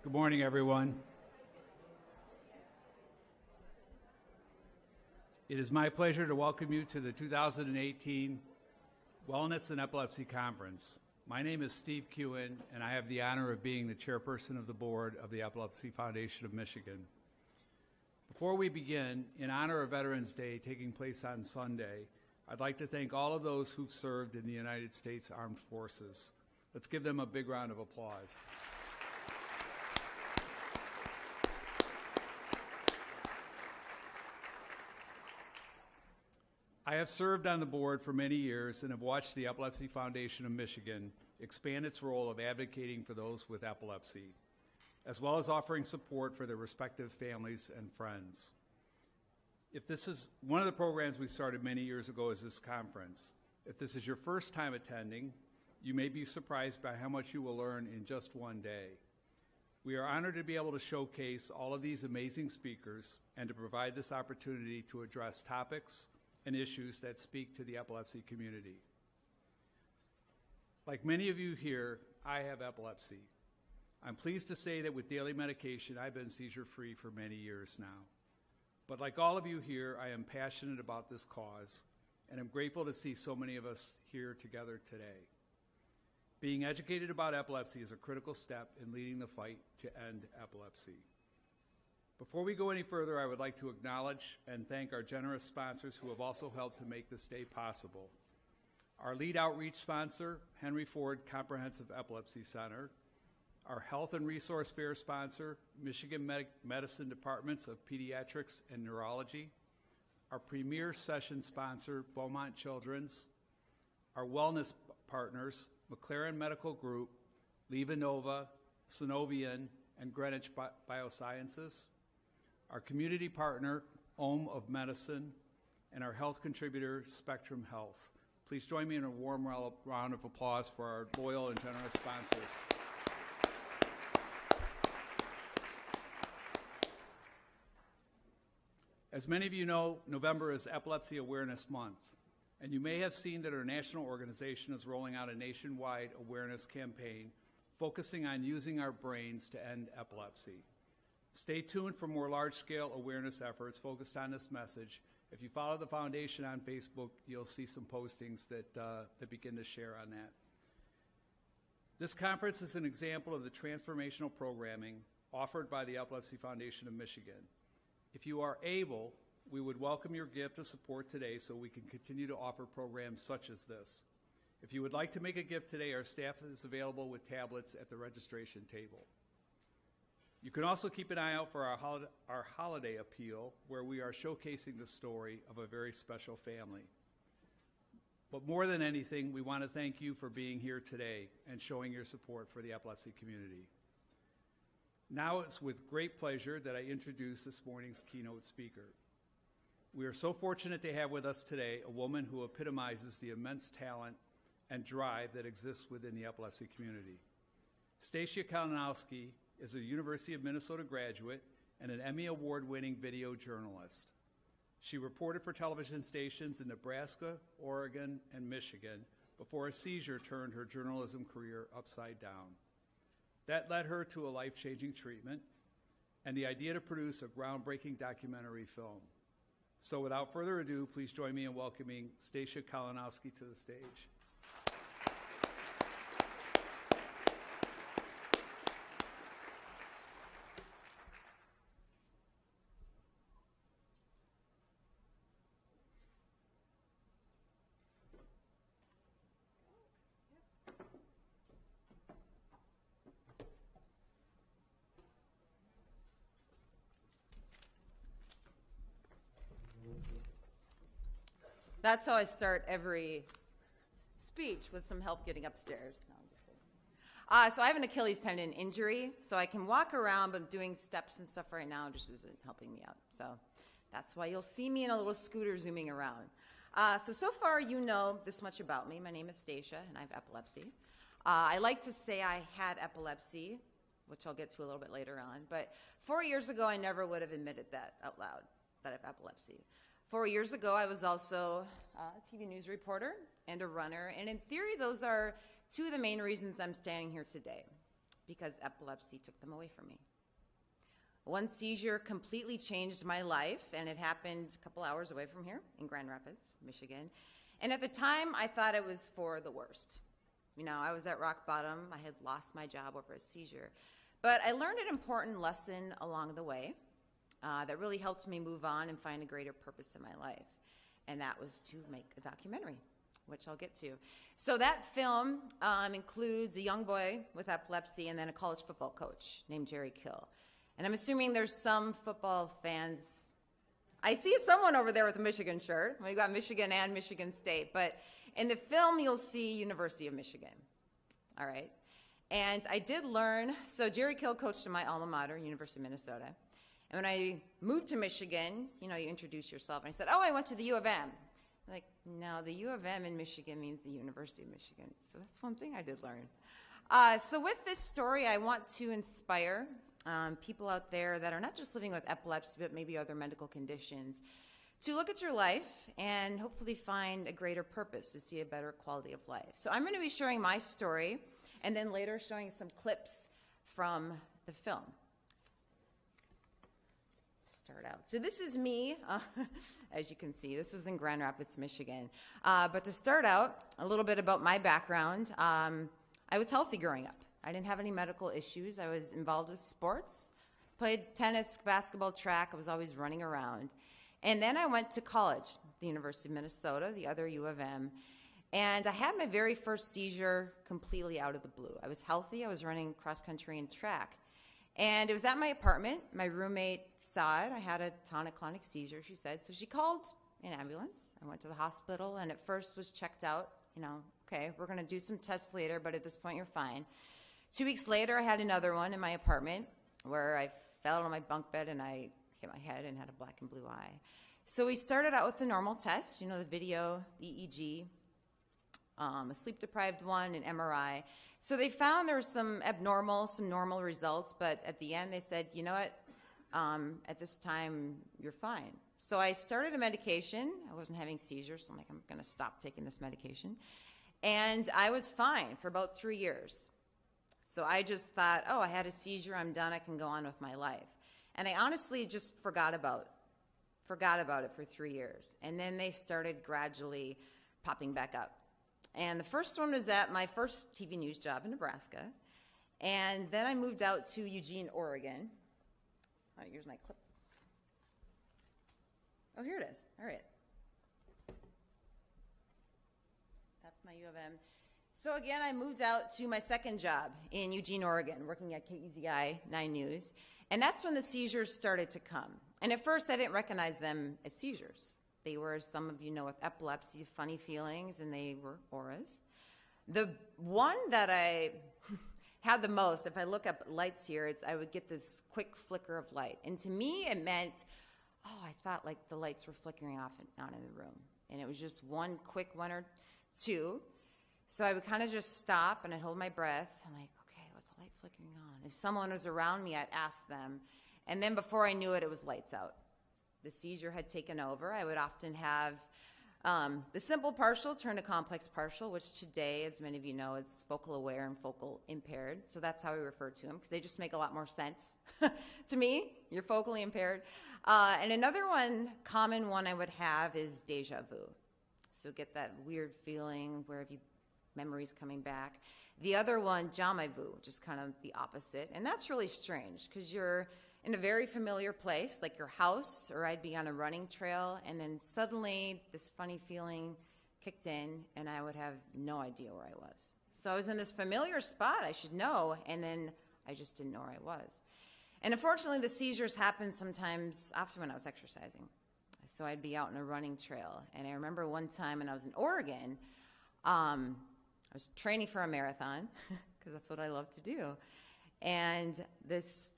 Good morning, everyone. It is my pleasure to welcome you to the 2018 Wellness and Epilepsy Conference. My name is Steve Kewen, and I have the honor of being the chairperson of the board of the Epilepsy Foundation of Michigan. Before we begin, in honor of Veterans Day taking place on Sunday, I'd like to thank all of those who've served in the United States Armed Forces. Let's give them a big round of applause. I have served on the board for many years and have watched the Epilepsy Foundation of Michigan expand its role of advocating for those with epilepsy, as well as offering support for their respective families and friends. If this is one of the programs we started many years ago is this conference. If this is your first time attending, you may be surprised by how much you will learn in just one day. We are honored to be able to showcase all of these amazing speakers and to provide this opportunity to address topics and issues that speak to the epilepsy community. Like many of you here, I have epilepsy. I'm pleased to say that with daily medication, I've been seizure-free for many years now. But like all of you here, I am passionate about this cause, and I'm grateful to see so many of us here together today. Being educated about epilepsy is a critical step in leading the fight to end epilepsy. Before we go any further, I would like to acknowledge and thank our generous sponsors who have also helped to make this day possible. Our lead outreach sponsor, Henry Ford Comprehensive Epilepsy Center, our Health and Resource Fair sponsor, Michigan Medicine Departments of Pediatrics and Neurology, our premier session sponsor, Beaumont Children's, our wellness partners, McLaren Medical Group, LivaNova, Synovian, and Greenwich Biosciences, our community partner, Ohm of Medicine, and our health contributor, Spectrum Health. Please join me in a warm round of applause for our loyal and generous sponsors. As many of you know, November is Epilepsy Awareness Month, and you may have seen that our national organization is rolling out a nationwide awareness campaign focusing on using our brains to end epilepsy. Stay tuned for more large-scale awareness efforts focused on this message. If you follow the foundation on Facebook, you'll see some postings that begin to share on that. This conference is an example of the transformational programming offered by the Epilepsy Foundation of Michigan. If you are able, we would welcome your gift of support today so we can continue to offer programs such as this. If you would like to make a gift today, our staff is available with tablets at the registration table. You can also keep an eye out for our holiday appeal, where we are showcasing the story of a very special family. But more than anything, we want to thank you for being here today and showing your support for the epilepsy community. Now it's with great pleasure that I introduce this morning's keynote speaker. We are so fortunate to have with us today a woman who epitomizes the immense talent and drive that exists within the epilepsy community. Stacia Kalinoski is a University of Minnesota graduate and an Emmy Award-winning video journalist. She reported for television stations in Nebraska, Oregon, and Michigan before a seizure turned her journalism career upside down. That led her to a life-changing treatment and the idea to produce a groundbreaking documentary film. So without further ado, please join me in welcoming Stacia Kalinoski to the stage. That's how I start every speech, with some help getting upstairs. No, I'm just kidding. So I have an Achilles tendon injury, so I can walk around, but doing steps and stuff right now just isn't helping me out. So that's why you'll see me in a little scooter zooming around. So far you know this much about me. My name is Stacia, and I have epilepsy. I like to say I had epilepsy, which I'll get to a little bit later on, but 4 years ago I never would have admitted that out loud, that I have epilepsy. 4 years ago, I was also a TV news reporter and a runner, and in theory, those are two of the main reasons I'm standing here today, because epilepsy took them away from me. One seizure completely changed my life, and it happened a couple hours away from here in Grand Rapids, Michigan. And at the time, I thought it was for the worst. You know, I was at rock bottom. I had lost my job over a seizure. But I learned an important lesson along the way that really helped me move on and find a greater purpose in my life. And that was to make a documentary, which I'll get to. So that film includes a young boy with epilepsy and then a college football coach named Jerry Kill. And I'm assuming there's some football fans. I see someone over there with a Michigan shirt. We got Michigan and Michigan State. But in the film, you'll see University of Michigan. All right. And I did learn, so Jerry Kill coached in my alma mater, University of Minnesota. And when I moved to Michigan, you know, you introduce yourself. And I said, oh, I went to the U of M. I'm like, no, the U of M in Michigan means the University of Michigan. So that's one thing I did learn. So with this story, I want to inspire people out there that are not just living with epilepsy, but maybe other medical conditions, to look at your life and hopefully find a greater purpose, to see a better quality of life. So I'm going to be sharing my story and then later showing some clips from the film. Start out. So this is me, as you can see. This was in Grand Rapids, Michigan. But to start out, a little bit about my background. I was healthy growing up. I didn't have any medical issues. I was involved with sports, played tennis, basketball, track. I was always running around. And then I went to college, the University of Minnesota, the other U of M, and I had my very first seizure completely out of the blue. I was healthy. I was running cross country and track. And it was at my apartment. My roommate saw it. I had a tonic-clonic seizure, she said. So she called an ambulance. I went to the hospital and at first was checked out. You know, okay, we're going to do some tests later, but at this point you're fine. 2 weeks later, I had another one in my apartment where I fell on my bunk bed and I hit my head and had a black and blue eye. So we started out with the normal tests, you know, the video, the EEG, a sleep-deprived one, an MRI. So they found there was some normal results, but at the end they said, you know what, at this time you're fine. So I started a medication. I wasn't having seizures, so I'm like, I'm going to stop taking this medication. And I was fine for about 3 years. So I just thought, oh, I had a seizure, I'm done, I can go on with my life. And I honestly just forgot about it for 3 years. And then they started gradually popping back up. And the first one was at my first TV news job in Nebraska. And then I moved out to Eugene, Oregon. Oh, here's my clip. Oh, here it is. All right. That's my U of M. So again, I moved out to my second job in Eugene, Oregon, working at KEZI 9 News. And that's when the seizures started to come. And at first, I didn't recognize them as seizures. They were, as some of you know, with epilepsy, funny feelings, and they were auras. The one that I had the most, if I look up lights here, I would get this quick flicker of light. And to me, it meant, oh, I thought like the lights were flickering off and on in the room. And it was just one quick one or two. So I would kind of just stop and I'd hold my breath. I'm like, okay, was the light flickering on? If someone was around me, I'd ask them. And then before I knew it, it was lights out. The seizure had taken over. I would often have the simple partial turn to complex partial, which today, as many of you know, it's focal aware and focal impaired. So that's how we refer to them because they just make a lot more sense to me. You're focally impaired. And another common one I would have is deja vu. So get that weird feeling where you memories coming back. The other one, jamais vu, which is kind of the opposite. And that's really strange because you're in a very familiar place, like your house, or I'd be on a running trail, and then suddenly this funny feeling kicked in, and I would have no idea where I was. So I was in this familiar spot, I should know, and then I just didn't know where I was. And unfortunately, the seizures happened sometimes after when I was exercising. So I'd be out on a running trail, and I remember one time when I was in Oregon, I was training for a marathon, because that's what I love to do, and this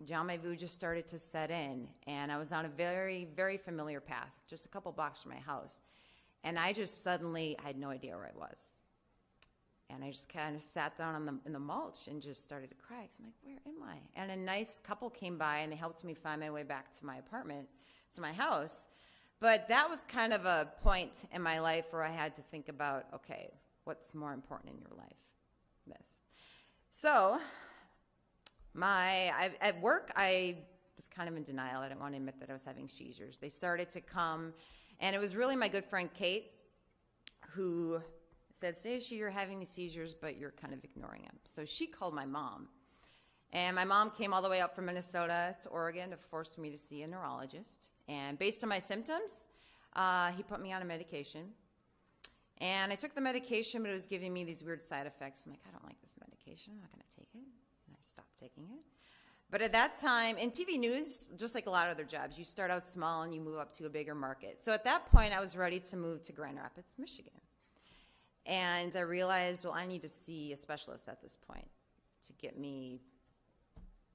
jamais vu just started to set in, and I was on a very, very familiar path, just a couple blocks from my house, and I just suddenly had no idea where I was, and I just kind of sat down in the mulch and just started to cry, because I'm like, where am I? And a nice couple came by, and they helped me find my way back to my apartment, to my house, but that was kind of a point in my life where I had to think about, okay, what's more important in your life? This. So at work, I was kind of in denial. I didn't want to admit that I was having seizures. They started to come, and it was really my good friend Kate who said, Stacia, you're having these seizures, but you're kind of ignoring them. So she called my mom. And my mom came all the way up from Minnesota to Oregon to force me to see a neurologist. And based on my symptoms, he put me on a medication. And I took the medication, but it was giving me these weird side effects. I'm like, I don't like this medication. I'm not going to take it. And I stopped taking it. But at that time, in TV news, just like a lot of other jobs, you start out small and you move up to a bigger market. So at that point, I was ready to move to Grand Rapids, Michigan. And I realized, well, I need to see a specialist at this point to get me,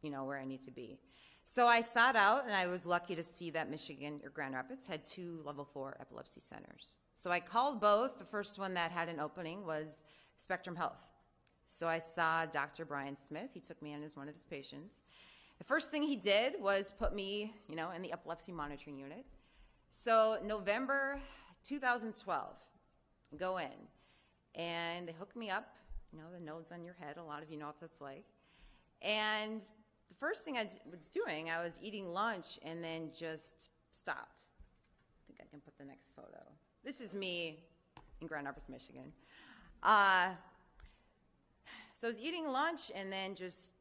where I need to be. So I sought out, and I was lucky to see that Michigan, or Grand Rapids, had 2 level 4 epilepsy centers. So I called both. The first one that had an opening was Spectrum Health. So I saw Dr. Brian Smith. He took me in as one of his patients. The first thing he did was put me, in the epilepsy monitoring unit. So November 2012, go in, and they hooked me up, the nodes on your head. A lot of you know what that's like. And the first thing I was doing, I was eating lunch and then just stopped. I think I can put the next photo. This is me in Grand Rapids, Michigan. So I was eating lunch and then just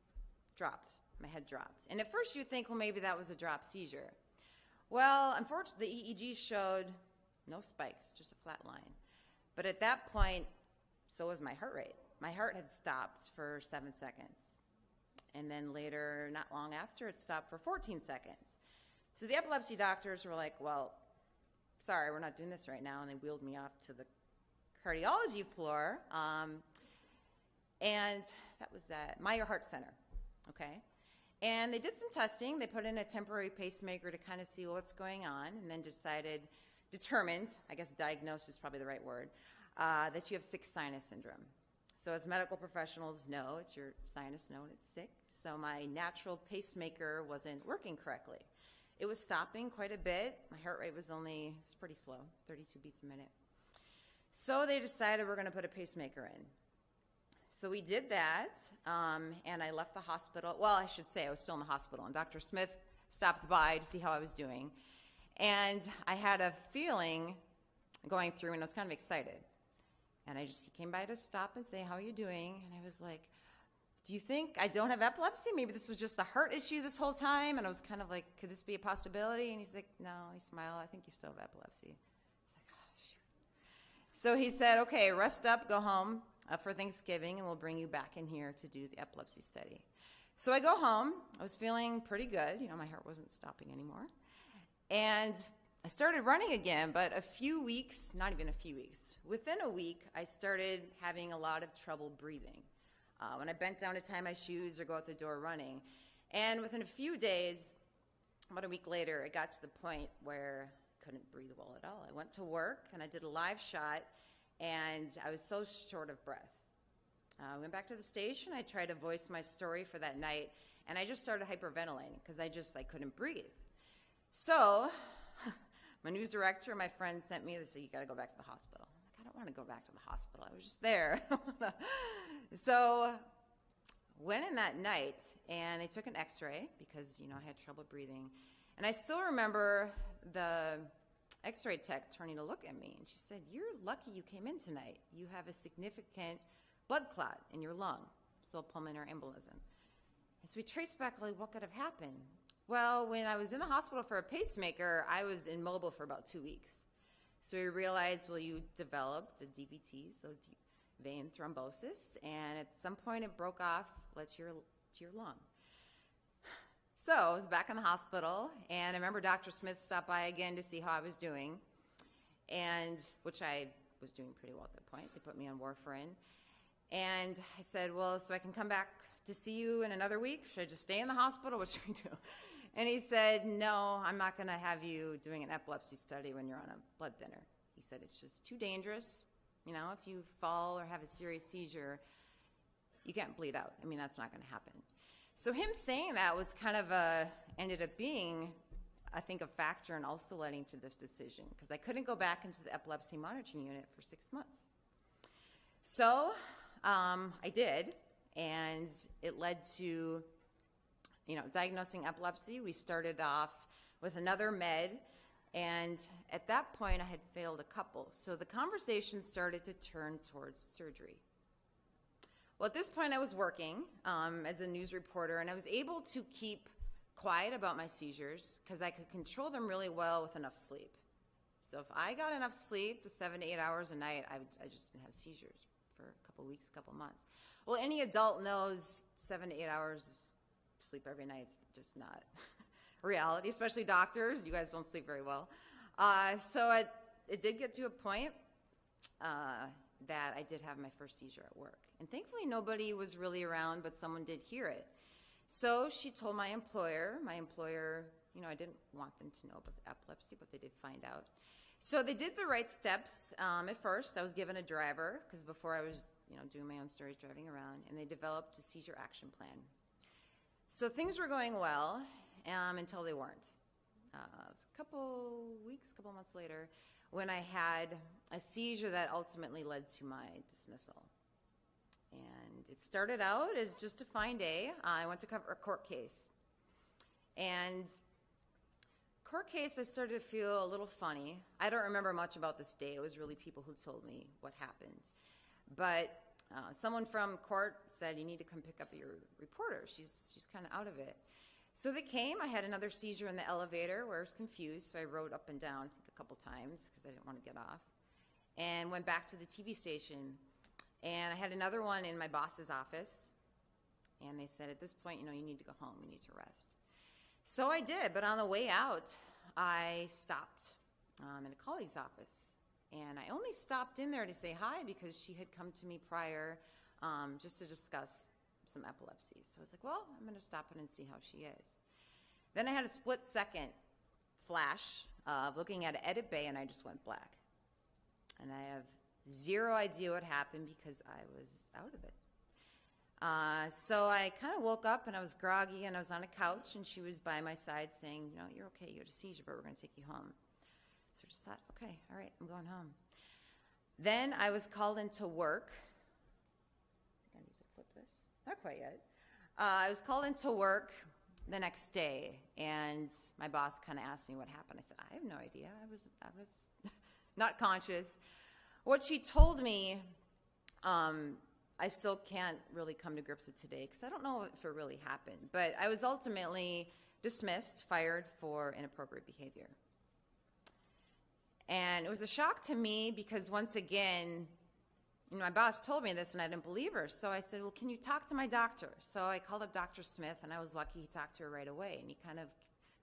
dropped. My head dropped. And at first you'd think, well, maybe that was a drop seizure. Well, unfortunately, the EEG showed no spikes, just a flat line. But at that point, so was my heart rate. My heart had stopped for 7 seconds. And then later, not long after, it stopped for 14 seconds. So the epilepsy doctors were like, well, sorry, we're not doing this right now. And they wheeled me off to the cardiology floor. And that was at Meyer Heart Center, okay? And they did some testing. They put in a temporary pacemaker to kind of see what's going on, and then determined, I guess diagnosed is probably the right word, that you have sick sinus syndrome. So as medical professionals know, it's your sinus node, it's sick. So my natural pacemaker wasn't working correctly. It was stopping quite a bit. My heart rate was pretty slow, 32 beats a minute. So they decided we're going to put a pacemaker in. So we did that, and I left the hospital. Well, I should say I was still in the hospital, and Dr. Smith stopped by to see how I was doing. And I had a feeling going through, and I was kind of excited. And he came by to stop and say, how are you doing? And I was like, do you think I don't have epilepsy? Maybe this was just a heart issue this whole time. And I was kind of like, could this be a possibility? And he's like, no, he smiled. I think you still have epilepsy. It's like, oh, shoot. So he said, okay, rest up, go home for Thanksgiving, and we'll bring you back in here to do the epilepsy study. So I go home. I was feeling pretty good. My heart wasn't stopping anymore. And I started running again, but a few weeks, not even a few weeks, within a week, I started having a lot of trouble breathing. When I bent down to tie my shoes or go out the door running. And within a few days, about a week later, it got to the point where I couldn't breathe well at all. I went to work, and I did a live shot, and I was so short of breath. I went back to the station. I tried to voice my story for that night, and I just started hyperventilating because I couldn't breathe. So my news director, my friend, sent me, they said, you got to go back to the hospital. I'm like, I don't want to go back to the hospital. I was just there. So went in that night, and they took an x-ray because, I had trouble breathing. And I still remember the x-ray tech turning to look at me, and she said, you're lucky you came in tonight. You have a significant blood clot in your lung, so pulmonary embolism. And so we traced back, like, what could have happened? Well, when I was in the hospital for a pacemaker, I was immobile for about 2 weeks. So we realized, well, you developed a DVT, so deep vein thrombosis, and at some point it broke off, led to your lung. So I was back in the hospital, and I remember Dr. Smith stopped by again to see how I was doing, and which I was doing pretty well at that point. They put me on warfarin. And I said, well, so I can come back to see you in another week? Should I just stay in the hospital? What should we do? And he said, no, I'm not going to have you doing an epilepsy study when you're on a blood thinner. He said, it's just too dangerous. If you fall or have a serious seizure, you can't bleed out. That's not going to happen. So him saying that was kind of ended up being, I think, a factor in also leading to this decision, because I couldn't go back into the epilepsy monitoring unit for 6 months. So I did, And it led to, diagnosing epilepsy. We started off with another med, and at that point I had failed a couple. So the conversation started to turn towards surgery. Well, at this point I was working as a news reporter, and I was able to keep quiet about my seizures because I could control them really well with enough sleep. So if I got enough sleep, the 7 to 8 hours a night, I just didn't have seizures for a couple weeks, a couple months. Well, any adult knows 7 to 8 hours of sleep every night is just not reality, especially doctors. You guys don't sleep very well. So it did get to a point that I did have my first seizure at work. And thankfully, nobody was really around, but someone did hear it. So she told my employer. My employer, I didn't want them to know about the epilepsy, but they did find out. So they did the right steps. At first, I was given a driver, because before I was doing my own stories, driving around, and they developed a seizure action plan. So things were going well until they weren't. It was a couple months later, when I had a seizure that ultimately led to my dismissal. And it started out as just a fine day. I went to cover a court case. And court case, I started to feel a little funny. I don't remember much about this day. It was really people who told me what happened. But someone from court said, you need to come pick up your reporter. She's kind of out of it. So they came. I had another seizure in the elevator where I was confused, so I rode up and down a couple times because I didn't want to get off, and went back to the TV station. And I had another one in my boss's office, and they said, at this point, you need to go home. You need to rest. So I did, but on the way out, I stopped in a colleague's office. And I only stopped in there to say hi because she had come to me prior just to discuss some epilepsy. So I was like, well, I'm going to stop in and see how she is. Then I had a split-second flash of looking at an edit bay, and I just went black. And I have zero idea what happened because I was out of it. So I kind of woke up, and I was groggy, and I was on a couch, and she was by my side saying, you're okay, you had a seizure, but we're going to take you home. So I just thought, okay, all right, I'm going home. Then I was called into work. I need to flip this. Not quite yet. I was called into work the next day, and my boss kind of asked me what happened. I said, I have no idea. I was not conscious. What she told me, I still can't really come to grips with today because I don't know if it really happened. But I was ultimately dismissed, fired for inappropriate behavior. And it was a shock to me because once again, my boss told me this and I didn't believe her. So I said, well, can you talk to my doctor? So I called up Dr. Smith, and I was lucky he talked to her right away. And he kind of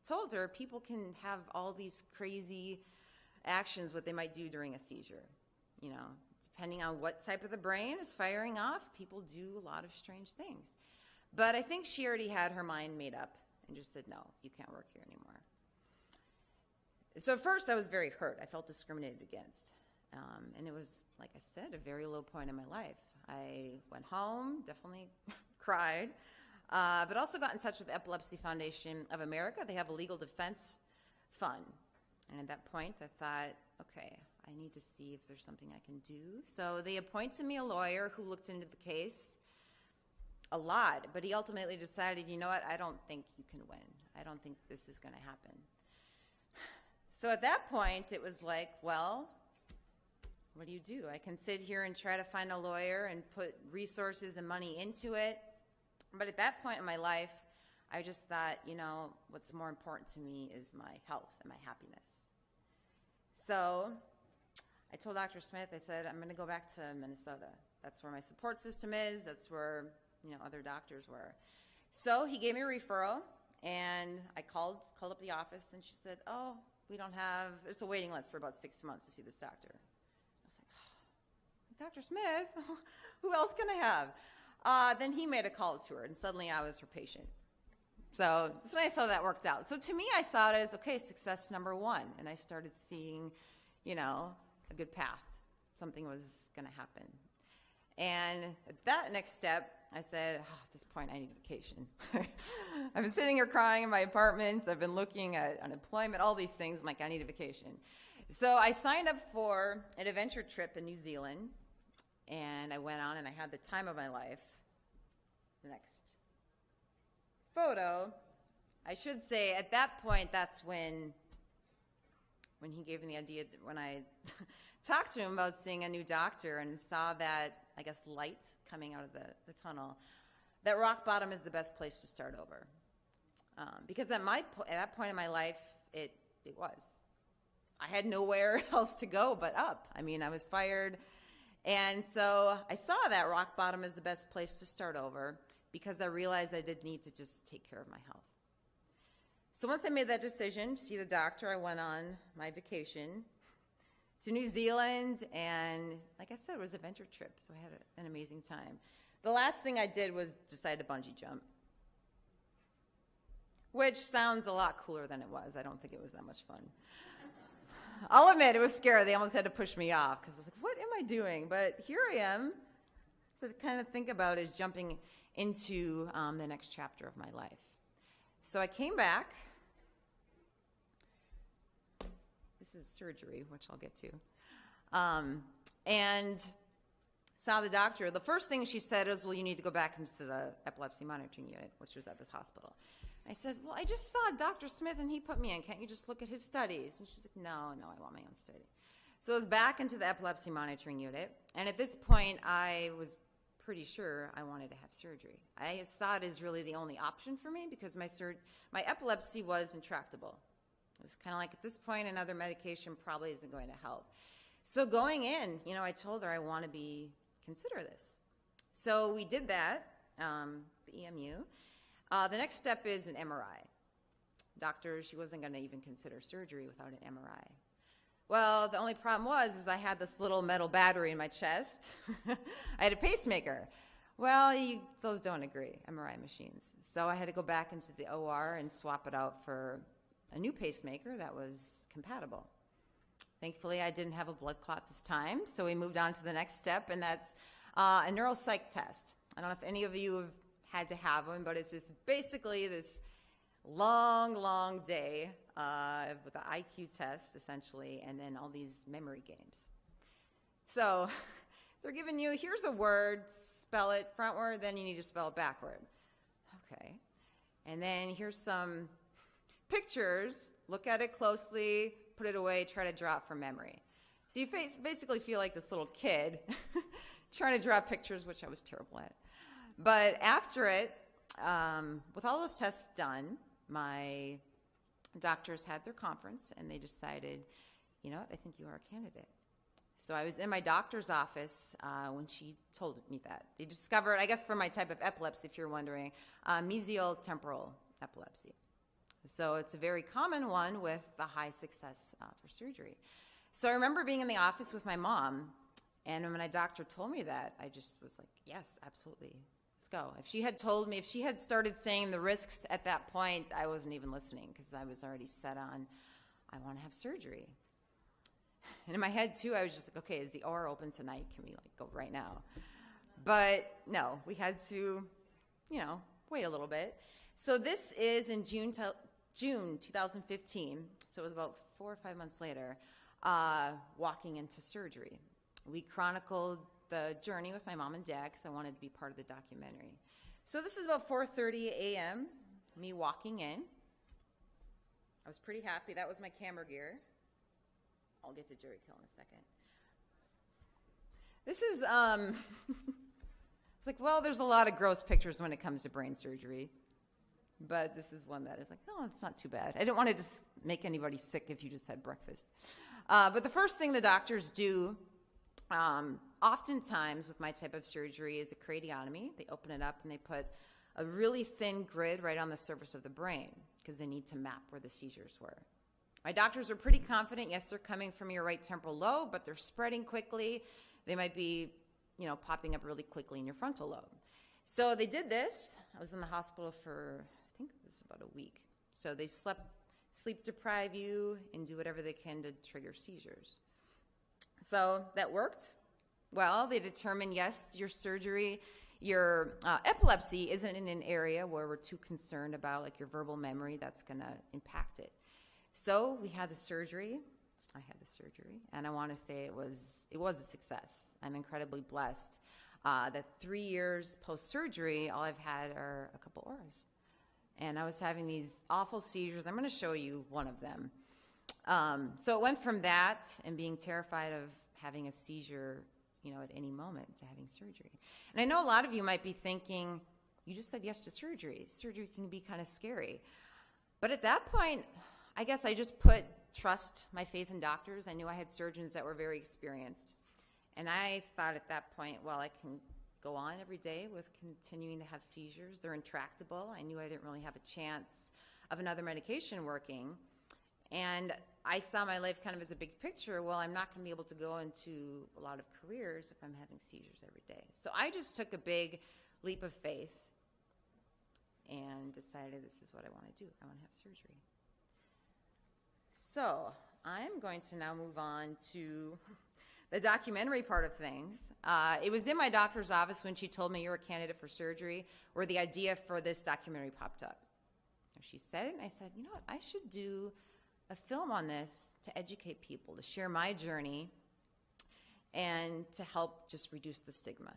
told her people can have all these crazy actions, what they might do during a seizure. Depending on what type of the brain is firing off, people do a lot of strange things. But I think she already had her mind made up and just said, no, you can't work here anymore. So at first I was very hurt. I felt discriminated against. And it was, like I said, a very low point in my life. I went home, definitely cried, but also got in touch with the Epilepsy Foundation of America. They have a legal defense fund. And at that point I thought, okay, I need to see if there's something I can do. So they appointed me a lawyer who looked into the case a lot, but he ultimately decided, you know what, I don't think you can win. I don't think this is going to happen. So at that point, it was like, well, what do? I can sit here and try to find a lawyer and put resources and money into it. But at that point in my life, I just thought, what's more important to me is my health and my happiness. So I told Dr. Smith, I said, I'm going to go back to Minnesota. That's where my support system is. That's where, other doctors were. So he gave me a referral, and I called up the office, and she said, oh, there's a waiting list for about 6 months to see this doctor. I was like, oh, Dr. Smith, who else can I have? Then he made a call to her, and suddenly I was her patient. So it's nice how that worked out. So to me, I saw it as, okay, success number one, and I started seeing, a good path. Something was going to happen. And at that next step, I said, at this point, I need a vacation. I've been sitting here crying in my apartment. I've been looking at unemployment, all these things. I'm like, I need a vacation. So I signed up for an adventure trip in New Zealand, and I went on, and I had the time of my life. the next photo. I should say at that point, that's when he gave me the idea, when I talked to him about seeing a new doctor and saw that, I guess, light coming out of the tunnel, that rock bottom is the best place to start over. Because at that point in my life, it was. I had nowhere else to go but up. I mean, I was fired. And so I saw that rock bottom is the best place to start over because I realized I did need to just take care of my health. So once I made that decision to see the doctor, I went on my vacation to New Zealand, and like I said, it was an adventure trip, so I had an amazing time. The last thing I did was decide to bungee jump, which sounds a lot cooler than it was. I don't think it was that much fun. I'll admit, it was scary. They almost had to push me off because I was like, what am I doing? But here I am. So to kind of think about is jumping into the next chapter of my life. So I came back. This is surgery, which I'll get to. And saw the doctor. The first thing she said is, well, you need to go back into the epilepsy monitoring unit, which was at this hospital. I said, well, I just saw Dr. Smith and he put me in. Can't you just look at his studies? And she's like, no, I want my own study. So I was back into the epilepsy monitoring unit. And at this point, I was pretty sure I wanted to have surgery. I saw it as really the only option for me because my epilepsy was intractable. It was kind of like at this point, another medication probably isn't going to help. So going in, I told her I want to consider this. So we did that, the EMU. The next step is an MRI. Doctor, she wasn't going to even consider surgery without an MRI. Well, the only problem was I had this little metal battery in my chest. I had a pacemaker. Well, those don't agree, MRI machines. So I had to go back into the OR and swap it out for a new pacemaker that was compatible. Thankfully, I didn't have a blood clot this time, so we moved on to the next step, and that's a neuropsych test. I don't know if any of you have had to have one, but it's basically this long day with an IQ test, essentially, and then all these memory games. So they're giving you, here's a word, spell it frontward, then you need to spell it backward. Okay. And then here's some pictures. Look at it closely, put it away, try to draw it from memory. So you basically feel like this little kid trying to draw pictures, which I was terrible at. But after it, with all those tests done, my doctors had their conference, and they decided, you know what, I think you are a candidate. So I was in my doctor's office when she told me that. They discovered, I guess for my type of epilepsy, if you're wondering, mesial temporal epilepsy. So it's a very common one with a high success for surgery. So I remember being in the office with my mom, and when my doctor told me that, I just was like, yes, absolutely. Let's go. If she had started saying the risks at that point, I wasn't even listening because I was already set on, I want to have surgery. And in my head, too, I was just like, okay, is the OR open tonight? Can we go right now? But no, we had to, wait a little bit. So this is in June 2015, so it was about 4 or 5 months later, walking into surgery. We chronicled the journey with my mom and dad because I wanted to be part of the documentary. So this is about 4:30 a.m., me walking in. I was pretty happy. That was my camera gear. I'll get to Jerry Kill in a second. This is, it's like, well, there's a lot of gross pictures when it comes to brain surgery. But this is one that is like, oh, it's not too bad. I didn't want to just make anybody sick if you just had breakfast. But the first thing the doctors do, oftentimes with my type of surgery, is a craniotomy. They open it up and they put a really thin grid right on the surface of the brain because they need to map where the seizures were. My doctors are pretty confident, yes, they're coming from your right temporal lobe, but they're spreading quickly. They might be, popping up really quickly in your frontal lobe. So they did this. I was in the hospital for, I think it was about a week. So they sleep deprive you and do whatever they can to trigger seizures. So that worked. Well, they determined, yes, your surgery, your epilepsy isn't in an area where we're too concerned about your verbal memory that's going to impact it. So we had the surgery. I had the surgery, and I want to say it was a success. I'm incredibly blessed. The 3 years post-surgery, all I've had are a couple auras. And I was having these awful seizures. I'm going to show you one of them. So it went from that and being terrified of having a seizure, at any moment to having surgery. And I know a lot of you might be thinking, you just said yes to surgery. Surgery can be kind of scary. But at that point, I guess I just put my faith in doctors. I knew I had surgeons that were very experienced. And I thought at that point, well, I can go on every day with continuing to have seizures. They're intractable. I knew I didn't really have a chance of another medication working. And I saw my life kind of as a big picture. Well, I'm not going to be able to go into a lot of careers if I'm having seizures every day. So I just took a big leap of faith and decided this is what I want to do. I want to have surgery. So I'm going to now move on to the documentary part of things. It was in my doctor's office when she told me you're a candidate for surgery, where the idea for this documentary popped up. She said it, and I said, you know what, I should do a film on this to educate people, to share my journey, and to help just reduce the stigma.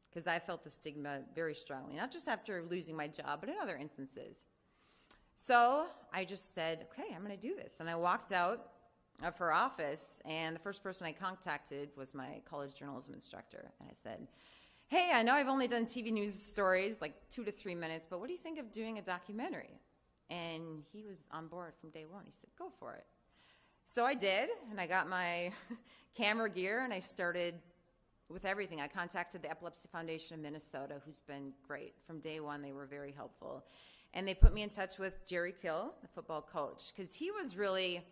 Because I felt the stigma very strongly, not just after losing my job, but in other instances. So I just said, okay, I'm going to do this. And I walked out of her office, and the first person I contacted was my college journalism instructor. And I said, hey, I know I've only done TV news stories, like 2 to 3 minutes, but what do you think of doing a documentary? And he was on board from day one. He said, go for it. So I did, and I got my camera gear, and I started with everything. I contacted the Epilepsy Foundation of Minnesota, who's been great. From day one, they were very helpful. And they put me in touch with Jerry Kill, the football coach, because he was really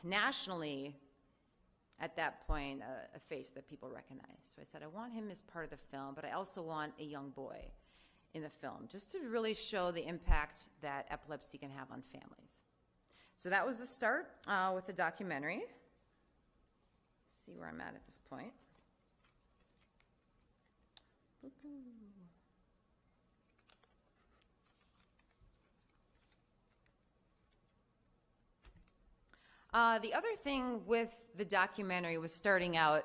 nationally, at that point, a face that people recognized. So I said, I want him as part of the film, but I also want a young boy in the film, just to really show the impact that epilepsy can have on families. So that was the start with the documentary. See where I'm at this point. The other thing with the documentary was starting out,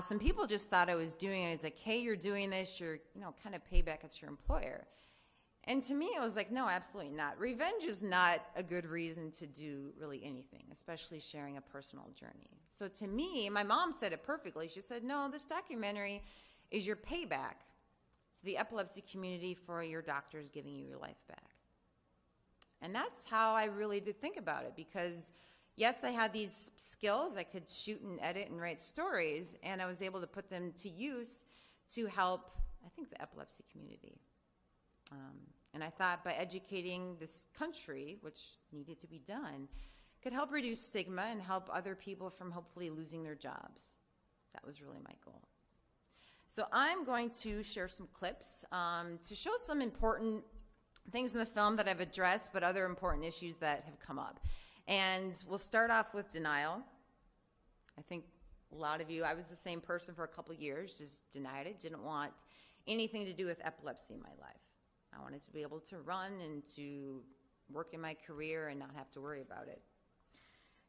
some people just thought I was doing it as like, hey, you're doing this, you're, kind of payback at your employer. And to me, it was like, no, absolutely not. Revenge is not a good reason to do really anything, especially sharing a personal journey. So to me, my mom said it perfectly. She said, no, this documentary is your payback to the epilepsy community for your doctors giving you your life back. And that's how I really did think about it, because yes, I had these skills. I could shoot and edit and write stories, and I was able to put them to use to help, I think, the epilepsy community. And I thought by educating this country, which needed to be done, could help reduce stigma and help other people from hopefully losing their jobs. That was really my goal. So I'm going to share some clips to show some important things in the film that I've addressed, but other important issues that have come up. And we'll start off with denial. I think a lot of you, I was the same person for a couple years, just denied it, didn't want anything to do with epilepsy in my life. I wanted to be able to run and to work in my career and not have to worry about it.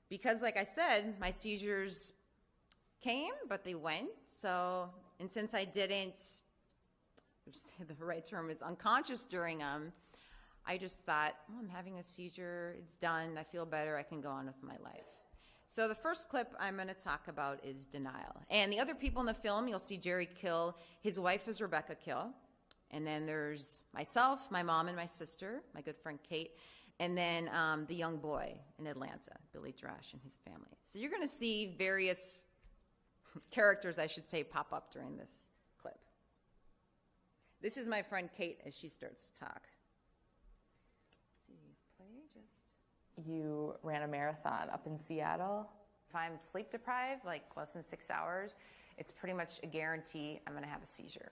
Because like I said, my seizures came, but they went. So, and since I didn't, the right term is unconscious during them, I just thought, well, I'm having a seizure, it's done, I feel better, I can go on with my life. So the first clip I'm going to talk about is denial. And the other people in the film, you'll see Jerry Kill, his wife is Rebecca Kill, and then there's myself, my mom, and my sister, my good friend Kate, and then the young boy in Atlanta, Billy Drash, and his family. So you're going to see various characters, I should say, pop up during this clip. This is my friend Kate as she starts to talk. You ran a marathon up in Seattle. If I'm sleep deprived, like less than 6 hours, it's pretty much a guarantee I'm going to have a seizure.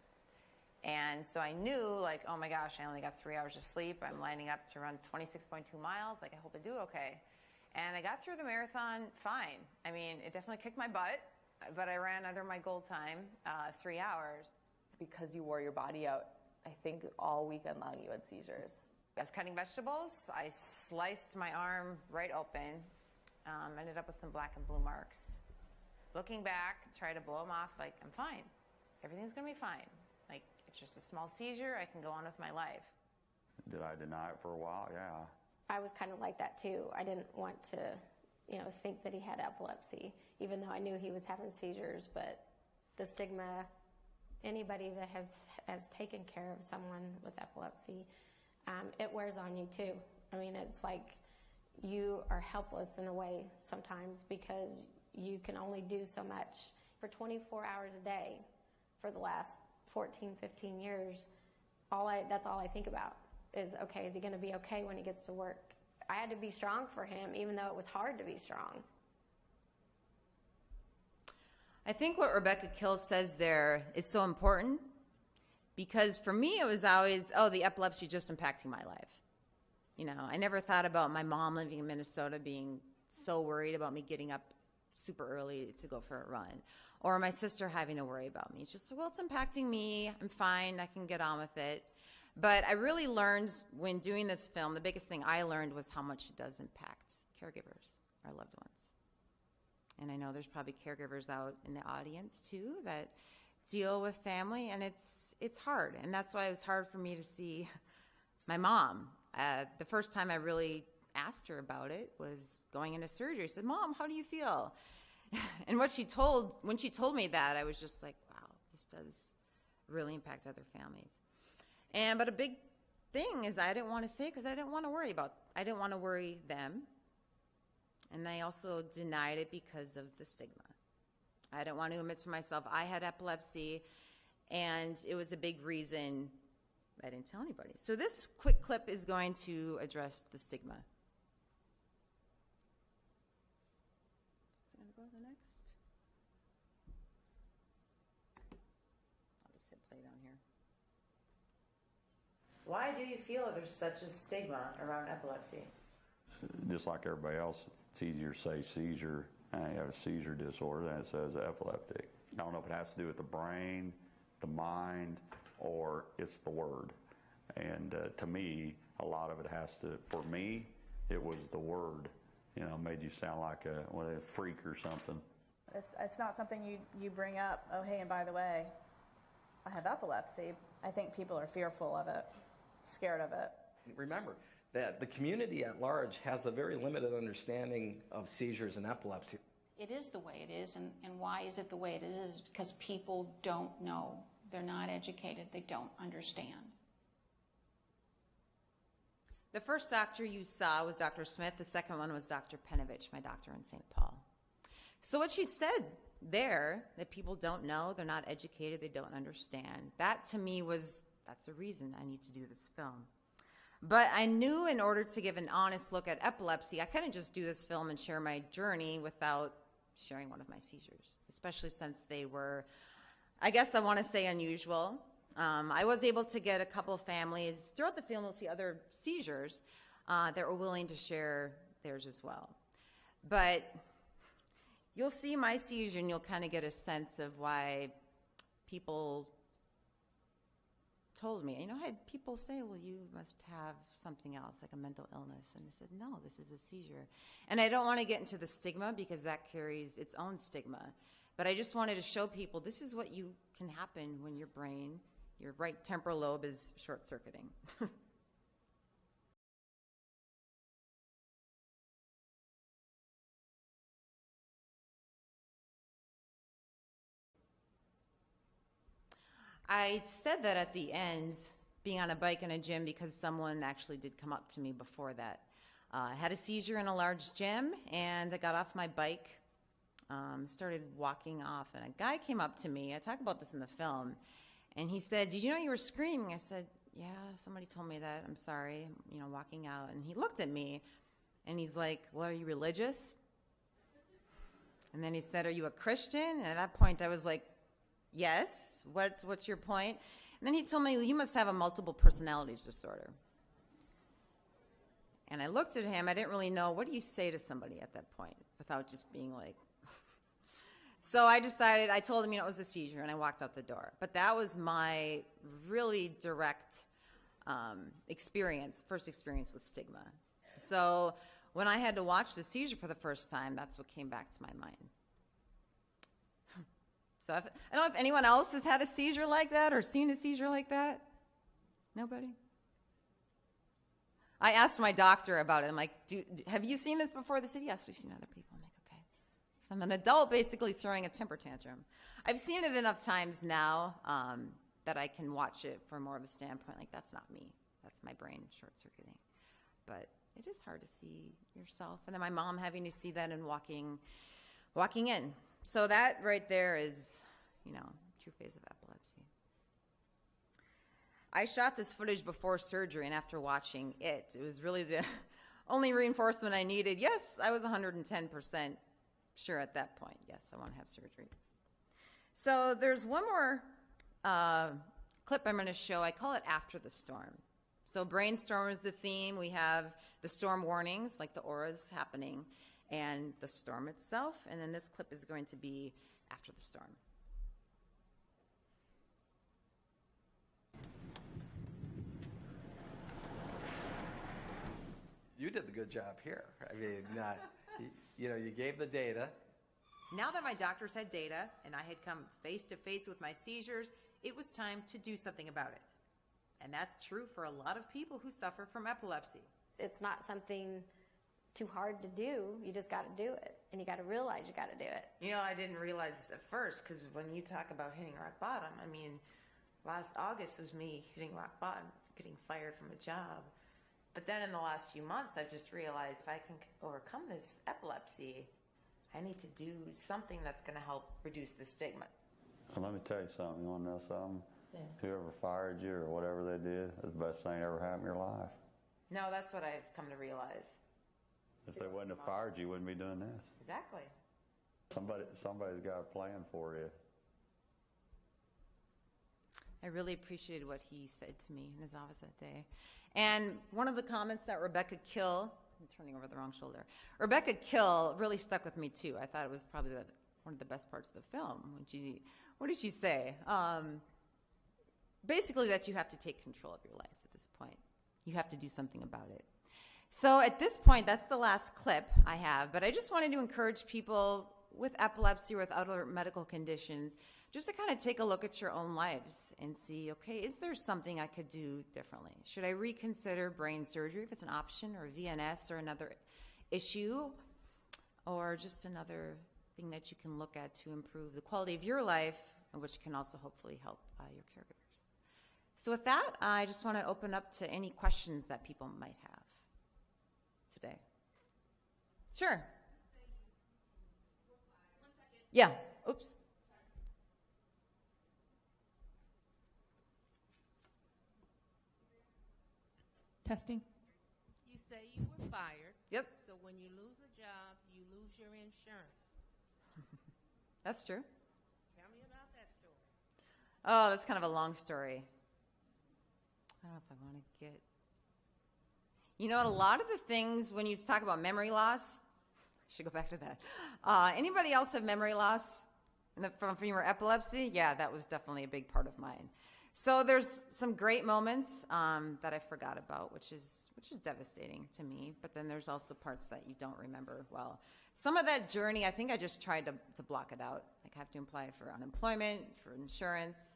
And so I knew, like, oh my gosh, I only got 3 hours of sleep. I'm lining up to run 26.2 miles. Like, I hope I do okay. And I got through the marathon fine. I mean, it definitely kicked my butt, but I ran under my goal time, 3 hours. Because you wore your body out, I think all weekend long you had seizures. I was cutting vegetables. I sliced my arm right open. Ended up with some black and blue marks. Looking back, tried to blow them off like, I'm fine. everything's going to be fine. Like, it's just a small seizure. I can go on with my life. Did I deny it for a while? Yeah. I was kind of like that too. I didn't want to, think that he had epilepsy, even though I knew he was having seizures. But the stigma, anybody that has taken care of someone with epilepsy, it wears on you too. I mean, it's like you are helpless in a way sometimes because you can only do so much. For 24 hours a day for the last 14, 15 years, that's all I think about is, okay, is he going to be okay when he gets to work? I had to be strong for him, even though it was hard to be strong. I think what Rebecca Kill says there is so important because for me it was always, the epilepsy just impacting my life. I never thought about my mom living in Minnesota being so worried about me getting up super early to go for a run, or my sister having to worry about me. It's just, well, it's impacting me. I'm fine. I can get on with it. But I really learned when doing this film, the biggest thing I learned was how much it does impact caregivers, our loved ones. And I know there's probably caregivers out in the audience too that deal with family, and it's hard. And that's why it was hard for me to see my mom. The first time I really asked her about it was going into surgery. I said, "Mom, how do you feel?" And when she told me that, I was just like, wow, this does really impact other families. But a big thing is I didn't want to say it because I didn't want to worry them. And I also denied it because of the stigma. I didn't want to admit to myself I had epilepsy, and it was a big reason I didn't tell anybody. So this quick clip is going to address the stigma. Is it going to go to the next? I'll just hit play down here. Why do you feel there's such a stigma around epilepsy? Just like everybody else, it's easier to say seizure. I have a seizure disorder than it says epileptic. I don't know if it has to do with the brain, the mind, or it's the word. And to me, a lot of it has to, for me, it was the word. Made you sound like a freak or something. It's not something you bring up, oh, hey, and by the way, I have epilepsy. I think people are fearful of it, scared of it. Remember that the community at large has a very limited understanding of seizures and epilepsy. It is the way it is, and why is it the way it is because people don't know. They're not educated. They don't understand. The first doctor you saw was Dr. Smith. The second one was Dr. Penovich, my doctor in St. Paul. So what she said there, that people don't know, they're not educated, they don't understand, that to me that's a reason I need to do this film. But I knew in order to give an honest look at epilepsy, I couldn't just do this film and share my journey without sharing one of my seizures, especially since they were, I guess I want to say, unusual. I was able to get a couple of families, throughout the film you'll see other seizures, that were willing to share theirs as well. But you'll see my seizure and you'll kind of get a sense of why people told me. I had people say, well, you must have something else, like a mental illness. And I said, no, this is a seizure. And I don't want to get into the stigma because that carries its own stigma. But I just wanted to show people this is what can happen when your brain, your right temporal lobe is short-circuiting. I said that at the end, being on a bike in a gym, because someone actually did come up to me before that. I had a seizure in a large gym, and I got off my bike, started walking off, and a guy came up to me. I talk about this in the film, and he said, "Did you know you were screaming?" I said, "Yeah, somebody told me that. I'm sorry, walking out." And he looked at me, and he's like, "Well, are you religious?" And then he said, "Are you a Christian?" And at that point, I was like, "Yes, what's your point?" And then he told me, "Well, you must have a multiple personalities disorder." And I looked at him. I didn't really know, what do you say to somebody at that point without just being like... So I told him, it was a seizure, and I walked out the door. But that was my really direct first experience with stigma. So when I had to watch the seizure for the first time, that's what came back to my mind. So I don't know if anyone else has had a seizure like that or seen a seizure like that. Nobody? I asked my doctor about it. I'm like, have you seen this before? They said, yes, we've seen other people. I'm like, okay. So I'm an adult basically throwing a temper tantrum. I've seen it enough times now that I can watch it from more of a standpoint, like that's not me. That's my brain short-circuiting. But it is hard to see yourself. And then my mom having to see that and walking in. So that right there is, true phase of epilepsy. I shot this footage before surgery, and after watching it was really the only reinforcement I needed. Yes, I was 110% sure at that point. Yes, I want to have surgery. So there's one more clip I'm going to show. I call it After the Storm. So brainstorm is the theme. We have the storm warnings, like the auras happening, and the storm itself. And then this clip is going to be after the storm. You did the good job here. I mean, you gave the data. Now that my doctors had data and I had come face to face with my seizures, it was time to do something about it. And that's true for a lot of people who suffer from epilepsy. It's not something too hard to do. You just got to do it. And you got to realize you got to do it. I didn't realize this at first, because when you talk about hitting rock bottom, last August was me hitting rock bottom, getting fired from a job. But then in the last few months, I've just realized if I can overcome this epilepsy, I need to do something that's going to help reduce the stigma. Well, let me tell you something. You want to know something? Yeah. Whoever fired you or whatever they did, that's the best thing that ever happened in your life. No, that's what I've come to realize. If they wouldn't have fired you, you wouldn't be doing this. Exactly. Somebody's got a plan for you. I really appreciated what he said to me in his office that day. And one of the comments that Rebecca Kill, I'm turning over the wrong shoulder, Rebecca Kill really stuck with me too. I thought it was probably one of the best parts of the film. What did she say? Basically that you have to take control of your life at this point. You have to do something about it. So at this point, that's the last clip I have, but I just wanted to encourage people with epilepsy or with other medical conditions just to kind of take a look at your own lives and see, okay, is there something I could do differently? Should I reconsider brain surgery if it's an option, or VNS or another issue, or just another thing that you can look at to improve the quality of your life, which can also hopefully help your caregivers. So with that, I just want to open up to any questions that people might have today. Sure. Yeah. Oops. Testing. You say you were fired. Yep. So when you lose a job, you lose your insurance. That's true. Tell me about that story. Oh, that's kind of a long story. I don't know if I want to get... a lot of the things, when you talk about memory loss, I should go back to that. Anybody else have memory loss from your epilepsy? Yeah, that was definitely a big part of mine. So there's some great moments that I forgot about, which is devastating to me. But then there's also parts that you don't remember well. Some of that journey, I think I just tried to block it out. Like I have to apply for unemployment, for insurance.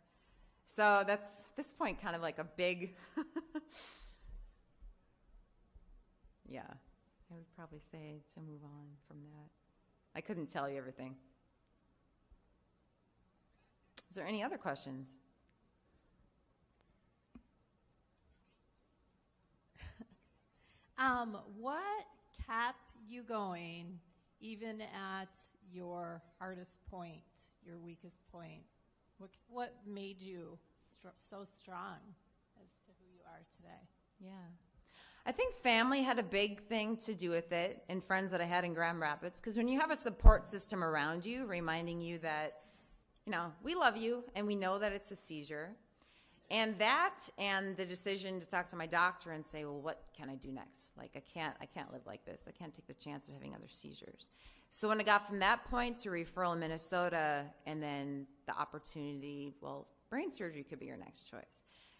So that's, at this point, kind of like a big, yeah, I would probably say to move on from that. I couldn't tell you everything. Is there any other questions? What kept you going even at your hardest point, your weakest point? What made you so strong as to who you are today? Yeah. I think family had a big thing to do with it, and friends that I had in Grand Rapids, because when you have a support system around you reminding you that, we love you and we know that it's a seizure, and the decision to talk to my doctor and say, well, what can I do next? Like, I can't live like this. I can't take the chance of having other seizures. So when I got from that point to referral in Minnesota, and then the opportunity, well, brain surgery could be your next choice.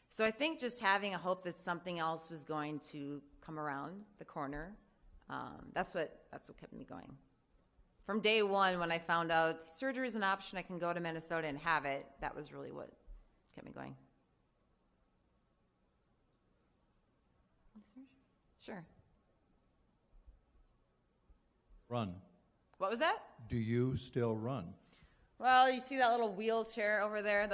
So I think just having a hope that something else was going to come around the corner, that's what kept me going. from day one, when I found out surgery is an option, I can go to Minnesota and have it, that was really what kept me going. Sure. Run. What was that? Do you still run? Well, you see that little wheelchair over there?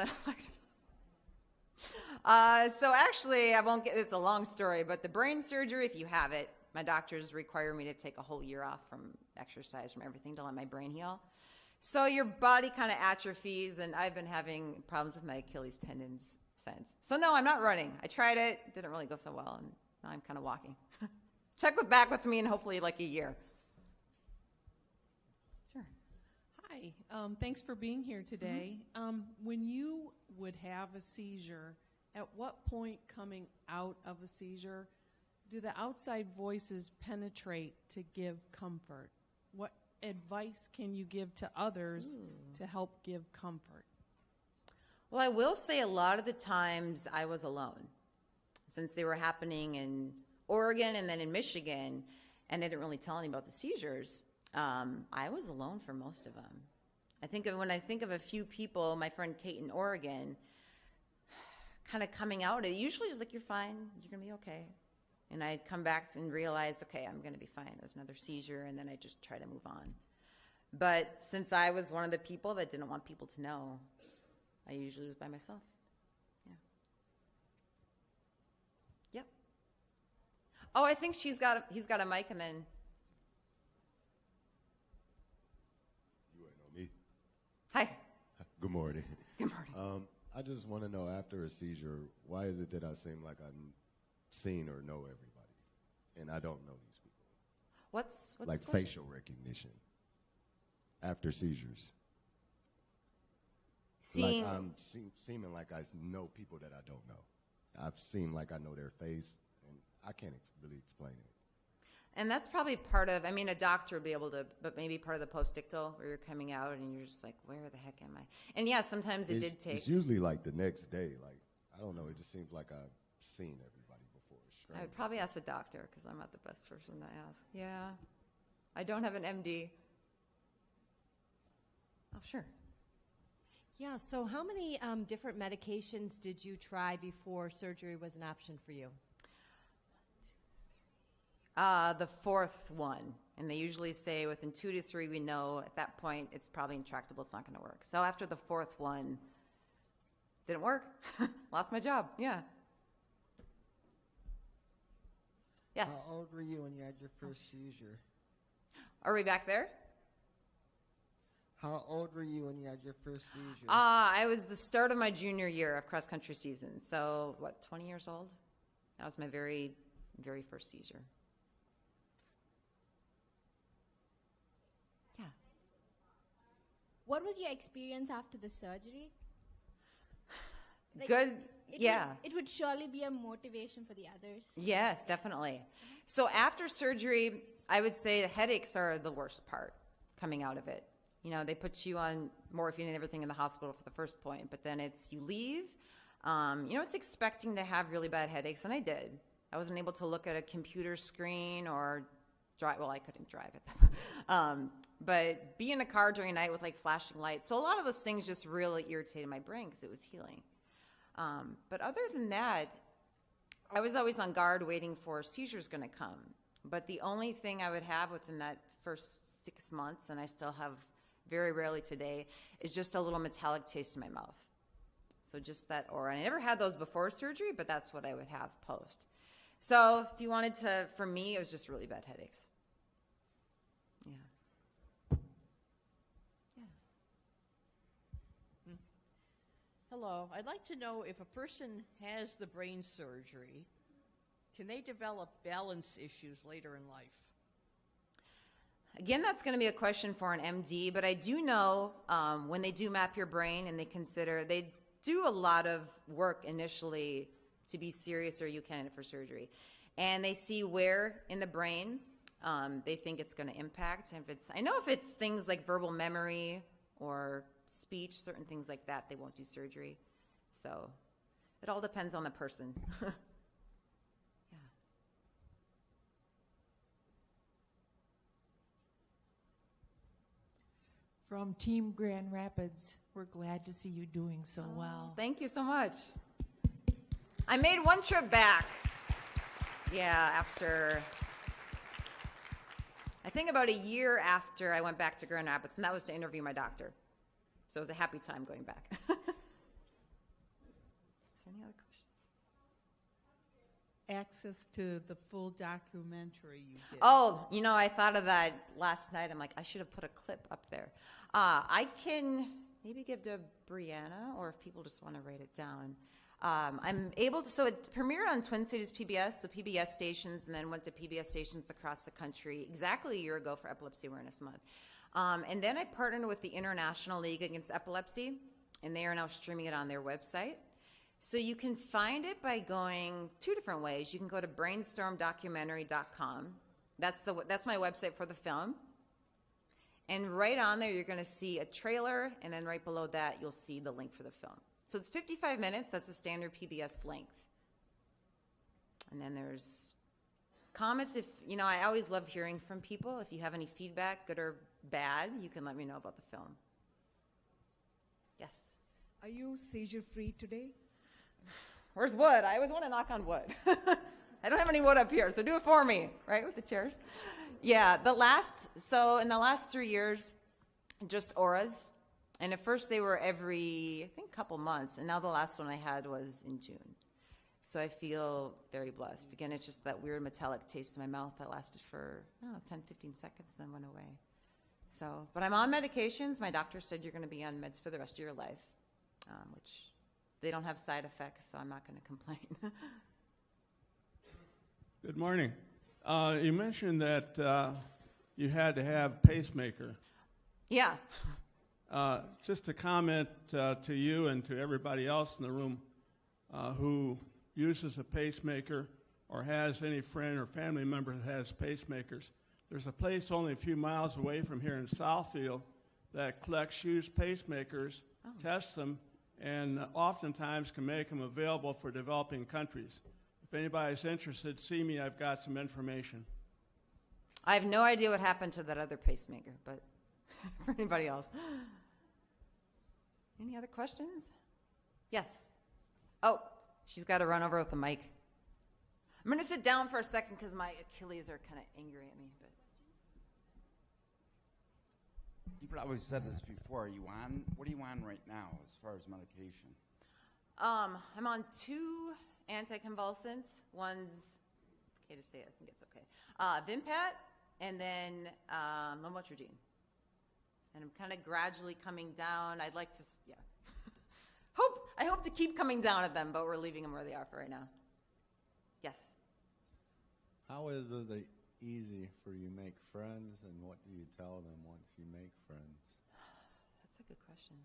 So actually, I won't get, it's a long story, but the brain surgery, if you have it, my doctors require me to take a whole year off from exercise, from everything, to let my brain heal. So your body kind of atrophies, and I've been having problems with my Achilles tendons since. So no, I'm not running. I tried it, didn't really go so well, and now I'm kind of walking. Check back with me in hopefully like a year. Sure. Hi, thanks for being here today. When you would have a seizure, at what point coming out of a seizure do the outside voices penetrate to give comfort? What advice can you give to others to help give comfort? Well, I will say a lot of the times I was alone, since they were happening in Oregon and then in Michigan, and I didn't really tell anybody about the seizures. I was alone for most of them. When I think of a few people, my friend Kate in Oregon, kind of coming out, it usually is like, you're fine, you're going to be okay. And I'd come back and realize, okay, I'm going to be fine. It was another seizure, and then I just try to move on. But since I was one of the people that didn't want people to know, I usually was by myself. Yeah. Yep. Oh, I think he's got a mic, and then. You ain't know me. Hi. Good morning. Good morning. I just want to know, after a seizure, why is it that I seem like I've seen or know everybody, and I don't know these people? What's like facial recognition after seizures? Seeing, like I'm seeming like I know people that I don't know. I've seen like I know their face, and I can't really explain it. and that's probably part of, I mean, a doctor would be able to, but maybe part of the postictal, where you're coming out and you're just like, where the heck am I? And yeah, sometimes it did take. It's usually like the next day. Like, I don't know, it just seems like I've seen everybody before. It's strange. I would probably ask a doctor, because I'm not the best person to ask. Yeah. I don't have an MD. Oh, sure. Yeah, so how many different medications did you try before surgery was an option for you? The fourth one. And they usually say within 2 to 3, we know at that point it's probably intractable, it's not going to work. So after the fourth one, didn't work. Lost my job, yeah. Yes? How old were you when you had your first seizure? Are we back there? How old were you when you had your first seizure? I was the start of my junior year of cross-country season. So, 20 years old? That was my very, very first seizure. Yeah. What was your experience after the surgery? Good, yeah. It would surely be a motivation for the others. Yes, definitely. So after surgery, I would say the headaches are the worst part coming out of it. You know, they put you on morphine and everything in the hospital for the first point, but then it's you leave. It's expecting to have really bad headaches, and I did. I wasn't able to look at a computer screen or drive. Well, I couldn't drive it. But be in a car during the night with, flashing lights. So a lot of those things just really irritated my brain because it was healing. But other than that, I was always on guard waiting for seizures going to come. But the only thing I would have within that first 6 months, and I still have very rarely today, is just a little metallic taste in my mouth. So just that aura. And I never had those before surgery, but that's what I would have post. So if you wanted to, for me, it was just really bad headaches. Yeah. Hello. I'd like to know, if a person has the brain surgery, can they develop balance issues later in life? Again, that's going to be a question for an MD, but I do know when they do map your brain and they do a lot of work initially to be serious or you candidate for surgery. And they see where in the brain they think it's going to impact. I know if it's things like verbal memory or speech, certain things like that, they won't do surgery. So it all depends on the person. From Team Grand Rapids, we're glad to see you doing so well. Thank you so much. I made one trip back. Yeah, after, I think about a year after I went back to Grand Rapids, and that was to interview my doctor. So it was a happy time going back. Is there any other questions? Access to the full documentary you did. Oh, you know, I thought of that last night. I'm like, I should have put a clip up there. I can maybe give to Brianna, or if people just want to write it down. I'm able to, so it premiered on Twin Cities PBS, so PBS stations, and then went to PBS stations across the country exactly a year ago for Epilepsy Awareness Month. And then I partnered with the International League Against Epilepsy, and they are now streaming it on their website. So you can find it by going two different ways. You can go to brainstormdocumentary.com. That's my website for the film. And right on there, you're going to see a trailer, and then right below that, you'll see the link for the film. So it's 55 minutes. That's the standard PBS length. And then there's comments. If you know, I always love hearing from people. If you have any feedback, good or bad, you can let me know about the film. Yes? Are you seizure-free today? Where's wood? I always want to knock on wood. I don't have any wood up here, so do it for me, right, with the chairs? Yeah, in the last 3 years, just auras. And at first they were every, I think, couple months, and now the last one I had was in June. So I feel very blessed. Again, it's just that weird metallic taste in my mouth that lasted for, I don't know, 10, 15 seconds, then went away. So, but I'm on medications. My doctor said you're going to be on meds for the rest of your life, which they don't have side effects, so I'm not going to complain. Good morning. You mentioned that you had to have pacemaker. Yeah. Just a comment to you and to everybody else in the room who uses a pacemaker or has any friend or family member that has pacemakers. There's a place only a few miles away from here in Southfield that collects used pacemakers, tests them, and oftentimes can make them available for developing countries. If anybody's interested, see me. I've got some information. I have no idea what happened to that other pacemaker, but for anybody else. Any other questions? Yes. Oh, she's got to run over with the mic. I'm going to sit down for a second because my Achilles are kind of angry at me. But You probably said this before. What are you on right now as far as medication? I'm on 2 anticonvulsants. One's, okay to say it, I think it's okay. Vimpat, and then lamotrigine. And I'm kind of gradually coming down. I'd like to, yeah. I hope to keep coming down at them, but we're leaving them where they are for right now. Yes. How is it easy for you to make friends, and what do you tell them once you make friends? That's a good question.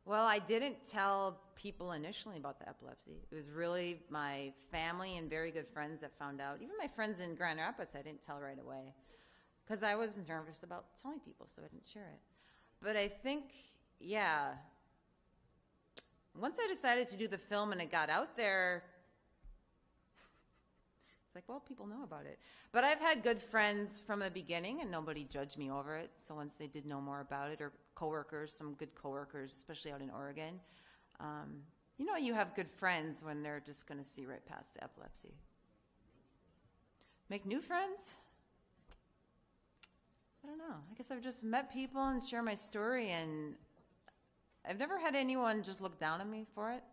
Well, I didn't tell people initially about the epilepsy. It was really my family and very good friends that found out. Even my friends in Grand Rapids, I didn't tell right away because I was nervous about telling people, so I didn't share it. But I think, yeah, once I decided to do the film and it got out there, it's like, well, people know about it. But I've had good friends from the beginning, and nobody judged me over it. So once they did know more about it, or coworkers, some good coworkers, especially out in Oregon, you know, you have good friends when they're just going to see right past the epilepsy. Make new friends? I don't know. I guess I've just met people and share my story, and I've never had anyone just look down on me for it.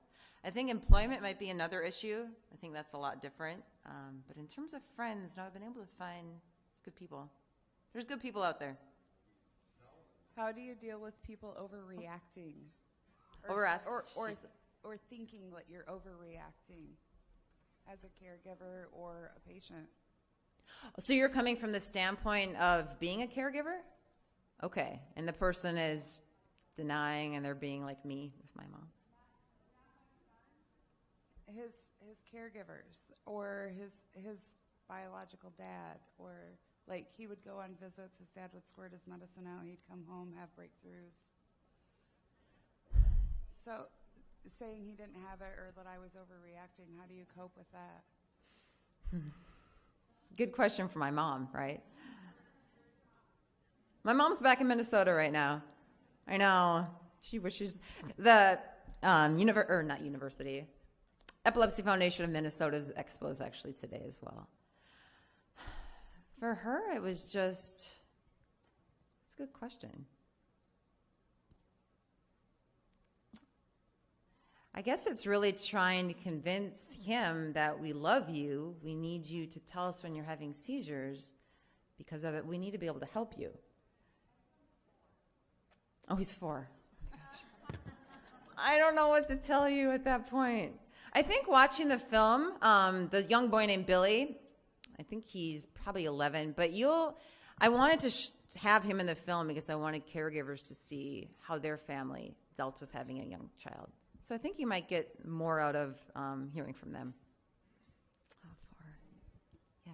I think employment might be another issue. I think that's a lot different. But in terms of friends, no, I've been able to find good people. There's good people out there. How do you deal with people overreacting? Or thinking that you're overreacting as a caregiver or a patient? So you're coming from the standpoint of being a caregiver? Okay. And the person is denying, and they're being like me with my mom. His caregivers, or his biological dad, or like he would go on visits, his dad would squirt his medicine out, he'd come home, have breakthroughs. So saying he didn't have it, or that I was overreacting, how do you cope with that? It's a good question for my mom, right? My mom's back in Minnesota right now. I know. She wishes the Epilepsy Foundation of Minnesota's expo is actually today as well. For her, it was just, it's a good question. I guess it's really trying to convince him that we love you. We need you to tell us when you're having seizures because of it. We need to be able to help you. Oh, he's 4. I don't know what to tell you at that point. I think watching the film, the young boy named Billy, I think he's probably 11, but I wanted to have him in the film because I wanted caregivers to see how their family dealt with having a young child. So I think you might get more out of hearing from them. Oh, 4. Yeah.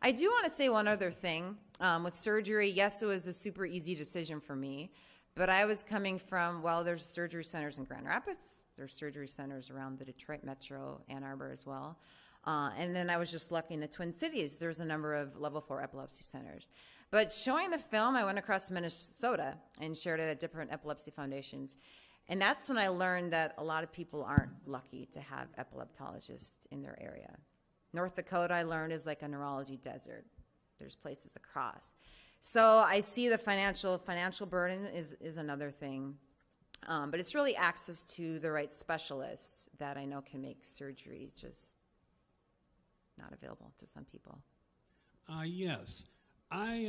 I do want to say one other thing. With surgery, yes, it was a super easy decision for me. But I was coming from, there's surgery centers in Grand Rapids. There's surgery centers around the Detroit Metro, Ann Arbor as well. And then I was just lucky in the Twin Cities. There's a number of level 4 epilepsy centers. But showing the film, I went across Minnesota and shared it at different epilepsy foundations. And that's when I learned that a lot of people aren't lucky to have epileptologists in their area. North Dakota, I learned, is like a neurology desert. There's places across. So I see the financial burden is another thing. But it's really access to the right specialists that I know can make surgery just not available to some people. Yes. I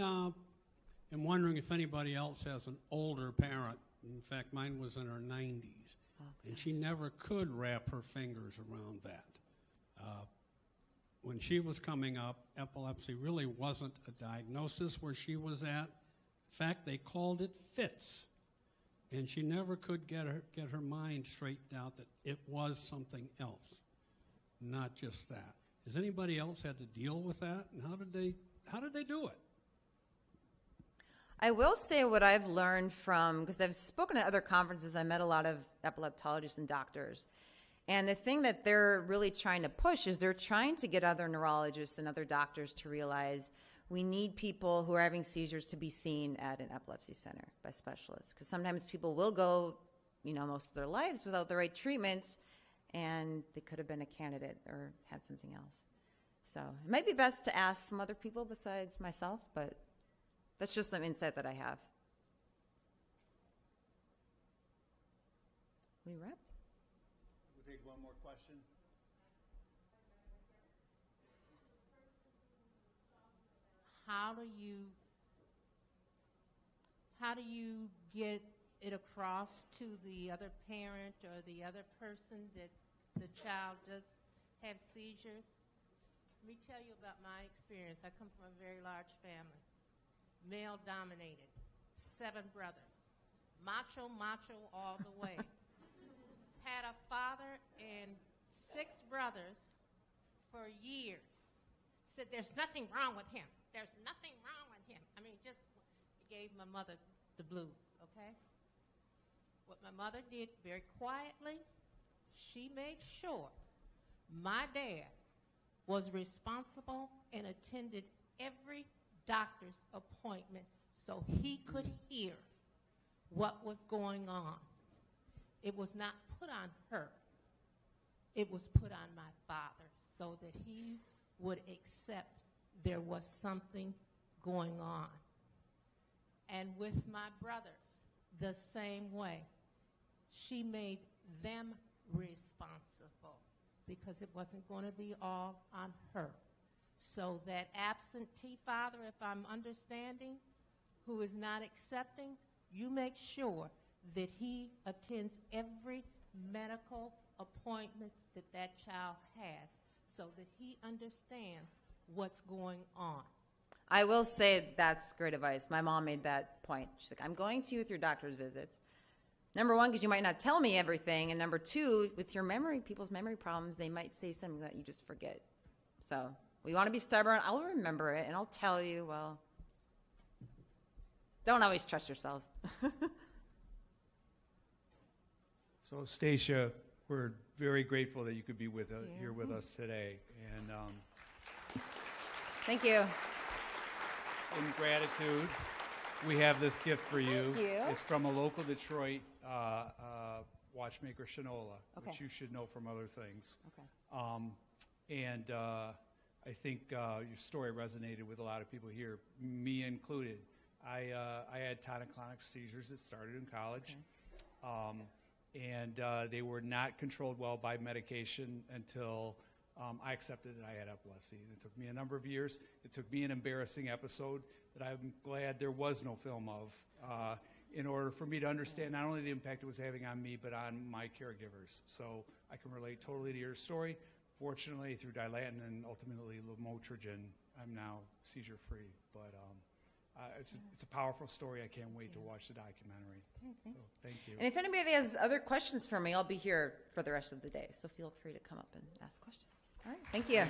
am wondering if anybody else has an older parent. In fact, mine was in her 90s, and she never could wrap her fingers around that. When she was coming up, epilepsy really wasn't a diagnosis where she was at. In fact, they called it fits, and she never could get her mind straightened out that it was something else, not just that. Has anybody else had to deal with that, and how did they do it? I will say what I've learned because I've spoken at other conferences, I met a lot of epileptologists and doctors. And the thing that they're really trying to push is they're trying to get other neurologists and other doctors to realize we need people who are having seizures to be seen at an epilepsy center by specialists. Because sometimes people will go, most of their lives without the right treatment, and they could have been a candidate or had something else. So it might be best to ask some other people besides myself, but that's just some insight that I have. We wrap? We'll take one more question. How do you get it across to the other parent or the other person that the child does have seizures? Let me tell you about my experience. I come from a very large family, male-dominated, 7 brothers, macho all the way. Had a father and 6 brothers for years. Said, there's nothing wrong with him. There's nothing wrong with him. I mean, just gave my mother the blues, okay? What my mother did very quietly, she made sure my dad was responsible and attended every doctor's appointment so he could hear what was going on. It was not put on her. It was put on my father so that he would accept there was something going on. And with my brothers, the same way. She made them responsible because it wasn't going to be all on her. So that absentee father, if I'm understanding, who is not accepting, you make sure that he attends every medical appointment that that child has so that he understands what's going on. I will say that's great advice. My mom made that point. She's like, I'm going to you with your doctor's visits. Number 1, because you might not tell me everything. And number 2, with your memory, people's memory problems, they might say something that you just forget. So we want to be stubborn. I'll remember it, and I'll tell you, don't always trust yourselves. So, Stacia, we're very grateful that you could be here with us today. And thank you. In gratitude, we have this gift for you. Thank you. It's from a local Detroit watchmaker, Shinola, Okay. which you should know from other things. Okay. And I think your story resonated with a lot of people here, me included. I had tonic-clonic seizures that started in college. And they were not controlled well by medication until I accepted that I had epilepsy. And it took me a number of years. It took me an embarrassing episode that I'm glad there was no film of in order for me to understand not only the impact it was having on me, but on my caregivers. So I can relate totally to your story. Fortunately, through Dilatin and ultimately Lamotrigine, I'm now seizure-free. But it's a powerful story. I can't wait to watch the documentary. Okay, so, thank you. And if anybody has other questions for me, I'll be here for the rest of the day. So feel free to come up and ask questions. All right. Thank you.